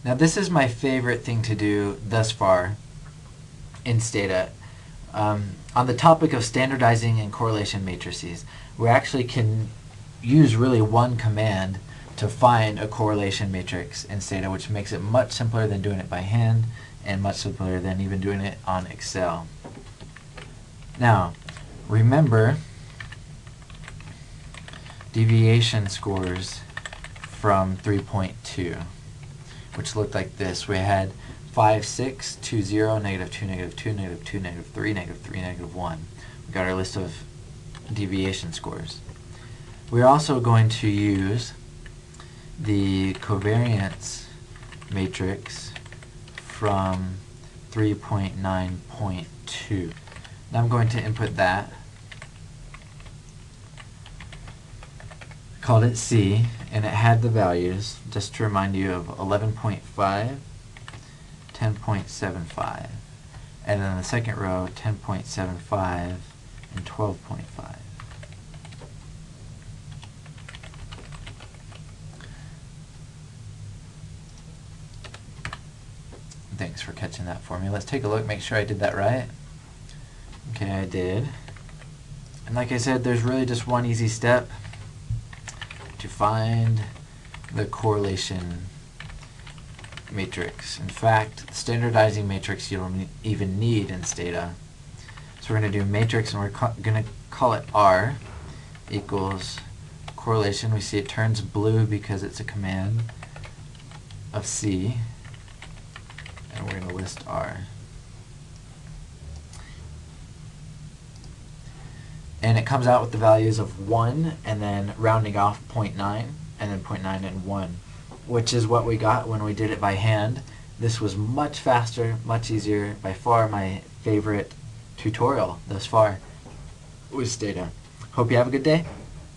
Now this is my favorite thing to do thus far in Stata. On the topic of standardizing and correlation matrices, we actually can use really one command to find a correlation matrix in Stata, which makes it much simpler than doing it by hand and much simpler than even doing it on Excel. Now, remember deviation scores from 3.2, which looked like this. We had 5, 6, 2, 0, negative 2, negative 2, negative 2, negative 3, negative 3, negative 1. We got our list of deviation scores. We're also going to use the covariance matrix from 3.9.2. Now I'm going to input that. Called it C, and it had the values, just to remind you, of 11.5, 10.75, and then the second row, 10.75 and 12.5. Thanks for catching that for me. Let's take a look, make sure I did that right. Okay, I did. And like I said, there's really just one easy step to find the correlation matrix. In fact, the standardizing matrix you don't even need in Stata. So we're going to do matrix, and we're going to call it R equals correlation. We see it turns blue because it's a command of C, and we're going to list R. And it comes out with the values of 1, and then rounding off 0.9, and then 0.9 and 1, which is what we got when we did it by hand. This was much faster, much easier, by far my favorite tutorial thus far with Stata. Hope you have a good day.